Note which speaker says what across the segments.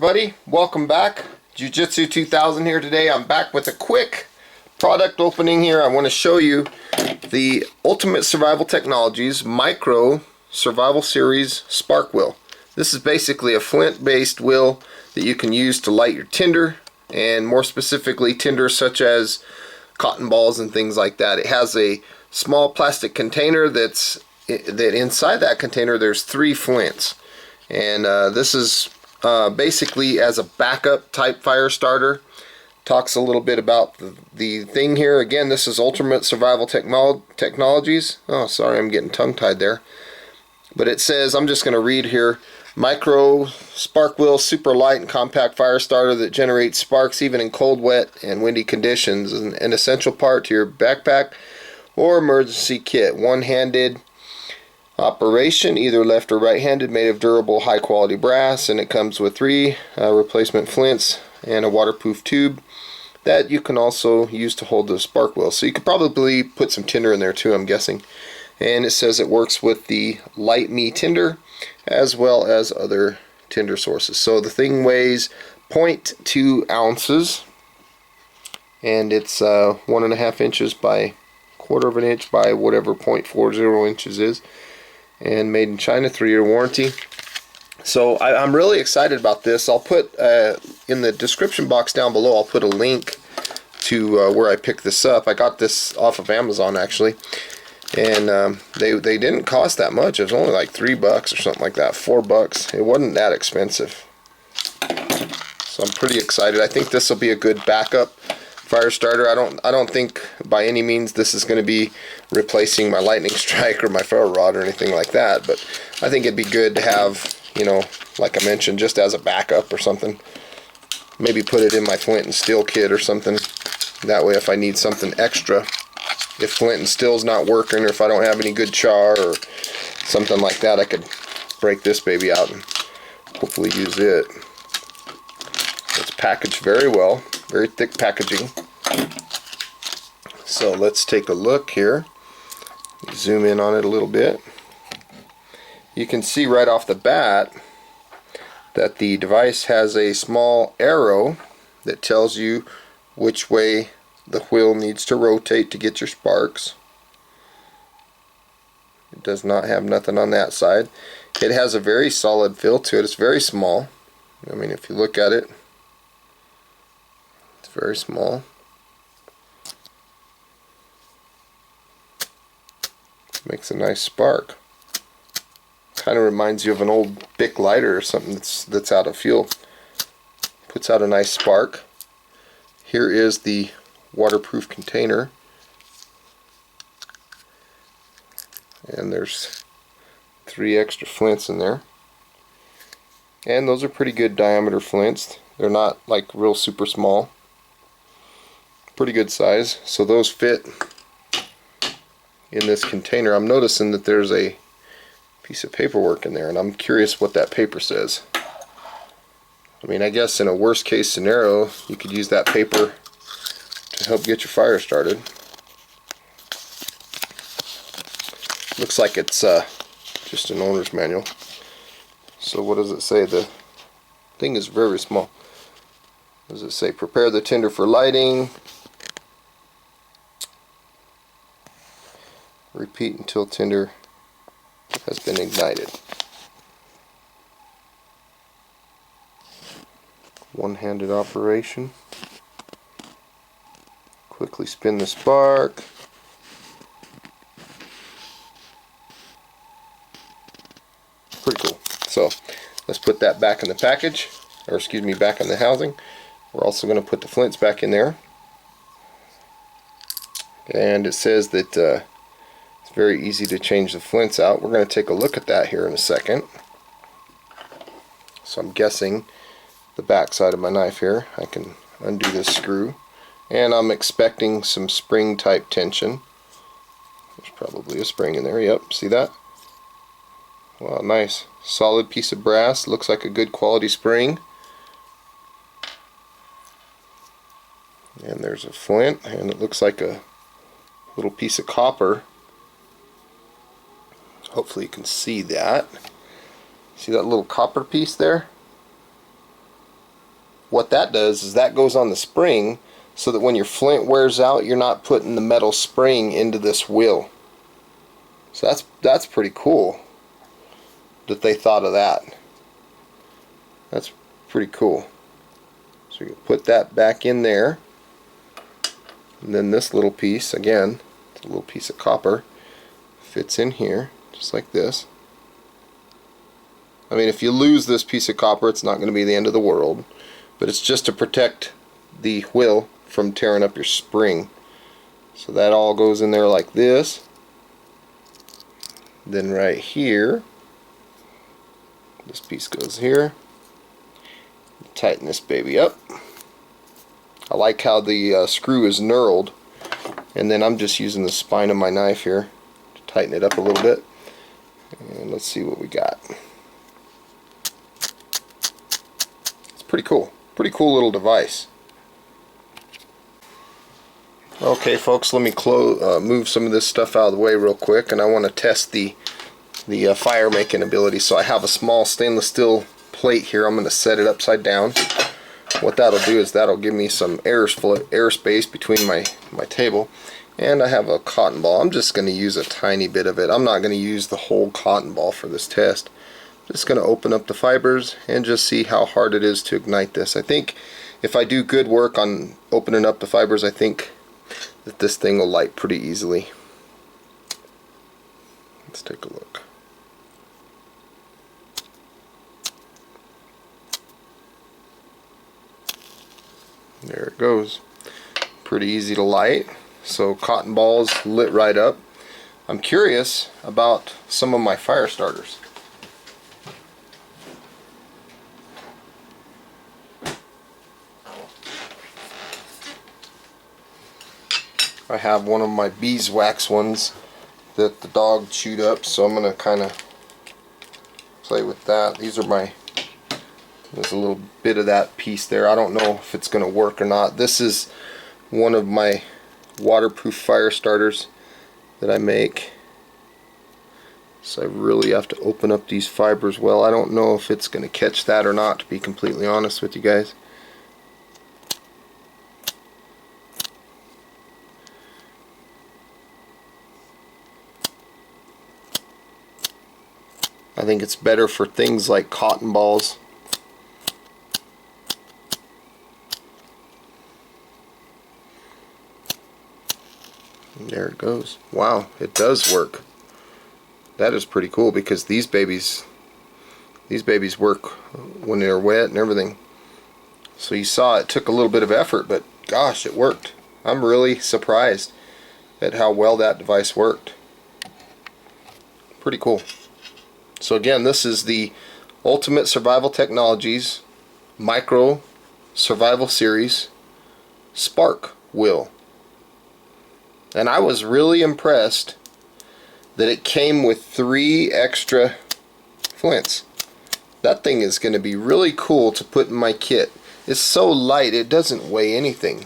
Speaker 1: everybody, welcome back. Jiu-Jitsu 2000 here today. I'm back with a quick product opening here. I want to show you the Ultimate Survival Technologies Micro Survival Series Spark Wheel. This is basically a flint based wheel that you can use to light your tinder, and more specifically tinder such as cotton balls and things like that. It has a small plastic container that inside that container there's 3 flints, and this is basically as a backup type fire starter. Talks a little bit about the thing here. Again, this is Ultimate Survival Technologies. Oh, sorry, I'm getting tongue-tied there. But it says, I'm just going to read here, micro spark wheel, super light and compact fire starter that generates sparks even in cold, wet, and windy conditions. An essential part to your backpack or emergency kit. One-handed operation, either left or right-handed, made of durable, high-quality brass, and it comes with 3 replacement flints and a waterproof tube that you can also use to hold the spark wheel. So you could probably put some tinder in there too, I'm guessing. And it says it works with the Light Me tinder as well as other tinder sources. So the thing weighs 0.2 ounces, and it's 1.5 inches by 1/4 inch by whatever 0.40 inches is, and made in China, 3-year warranty. So I'm really excited about this. I'll put in the description box down below, I'll put a link to where I picked this up. I got this off of Amazon actually, and they didn't cost that much. It was only like $3 or something like that, $4. It wasn't that expensive. So I'm pretty excited. I think this will be a good backup fire starter. I don't think by any means this is going to be replacing my lightning strike or my ferro rod or anything like that, but I think it'd be good to have, you know, like I mentioned, just as a backup or something. Maybe put it in my flint and steel kit or something. That way if I need something extra, if flint and steel's not working, or if I don't have any good char or something like that, I could break this baby out and hopefully use it. It's packaged very well, very thick packaging. So let's take a look here. Zoom in on it a little bit. You can see right off the bat that the device has a small arrow that tells you which way the wheel needs to rotate to get your sparks. It does not have nothing on that side. It has a very solid feel to it. It's very small. I mean, if you look at it, it's very small. Makes a nice spark. Kind of reminds you of an old Bic lighter or something that's out of fuel. Puts out a nice spark. Here is the waterproof container, and there's 3 extra flints in there, and those are pretty good diameter flints. They're not like real super small, pretty good size, so those fit in this container. I'm noticing that there's a piece of paperwork in there, and I'm curious what that paper says. I mean, I guess in a worst case scenario you could use that paper to help get your fire started. Looks like it's just an owner's manual. So what does it say? The thing is very small. Does it say prepare the tinder for lighting? Repeat until tinder has been ignited. One-handed operation. Quickly spin the spark. Pretty cool. So let's put that back in the package, or excuse me, back in the housing. We're also going to put the flints back in there. And it says that it's very easy to change the flints out. We're going to take a look at that here in a second. So I'm guessing the back side of my knife here, I can undo this screw, and I'm expecting some spring type tension. There's probably a spring in there. Yep, see that? Wow, nice solid piece of brass. Looks like a good quality spring. And there's a flint, and it looks like a little piece of copper. Hopefully you can see that. See that little copper piece there? what that does is that goes on the spring so that when your flint wears out, you're not putting the metal spring into this wheel. So that's pretty cool that they thought of that. That's pretty cool. So you put that back in there, and then this little piece, again, it's a little piece of copper, fits in here just like this. I mean, if you lose this piece of copper, it's not going to be the end of the world, but it's just to protect the wheel from tearing up your spring. So that all goes in there like this. Then right here, this piece goes here. Tighten this baby up. I like how the screw is knurled, and then I'm just using the spine of my knife here to tighten it up a little bit. And let's see what we got. It's pretty cool. Pretty cool little device. Okay folks, let me move some of this stuff out of the way real quick, and I want to test the fire making ability. So I have a small stainless steel plate here. I'm going to set it upside down. What that'll do is that'll give me some airspace between my table. And I have a cotton ball. I'm just going to use a tiny bit of it. I'm not going to use the whole cotton ball for this test. I'm just going to open up the fibers and just see how hard it is to ignite this. I think if I do good work on opening up the fibers, I think that this thing will light pretty easily. Let's take a look. There it goes. Pretty easy to light. So cotton balls lit right up. I'm curious about some of my fire starters. I have one of my beeswax ones that the dog chewed up, so I'm going to kind of play with that. These are there's a little bit of that piece there. I don't know if it's going to work or not. This is one of my waterproof fire starters that I make. So I really have to open up these fibers well. I don't know if it's going to catch that or not, to be completely honest with you guys. I think it's better for things like cotton balls. And there it goes. Wow, it does work. That is pretty cool, because these babies work when they're wet and everything. So you saw it took a little bit of effort, but gosh, it worked. I'm really surprised at how well that device worked. Pretty cool. So again, this is the Ultimate Survival Technologies Micro Survival Series Spark Wheel. And I was really impressed that it came with 3 extra flints. That thing is going to be really cool to put in my kit. It's so light, it doesn't weigh anything.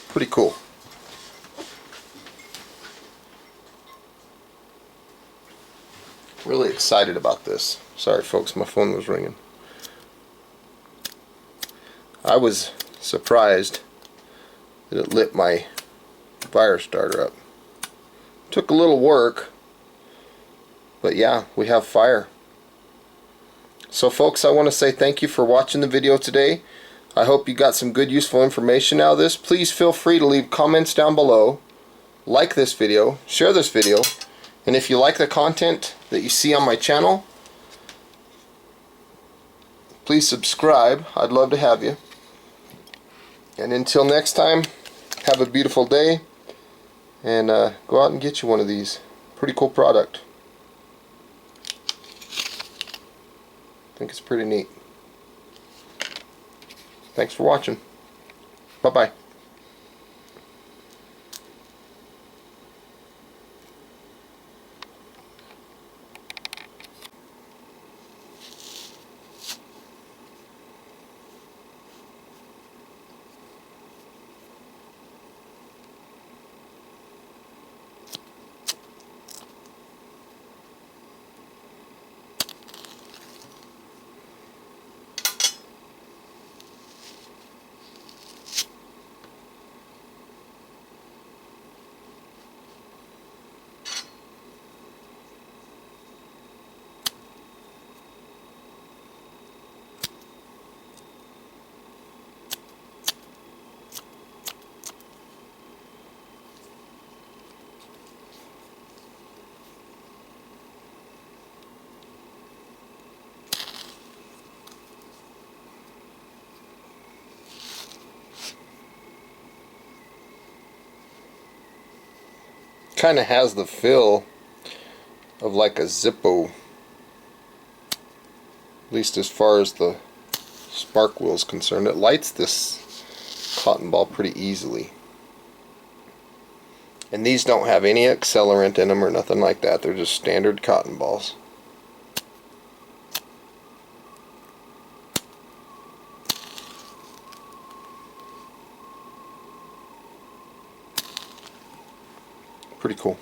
Speaker 1: Pretty cool. Really excited about this. Sorry folks, my phone was ringing. I was surprised that it lit my fire starter up. Took a little work, but yeah, we have fire. So folks, I want to say thank you for watching the video today. I hope you got some good useful information out of this. Please feel free to leave comments down below, like this video, share this video, and if you like the content that you see on my channel, please subscribe. I'd love to have you. And until next time, have a beautiful day, and go out and get you one of these. Pretty cool product. I think it's pretty neat. Thanks for watching. Bye-bye. kind of has the feel of like a Zippo, at least as far as the spark wheel is concerned. It lights this cotton ball pretty easily. And these don't have any accelerant in them or nothing like that. They're just standard cotton balls. Pretty cool.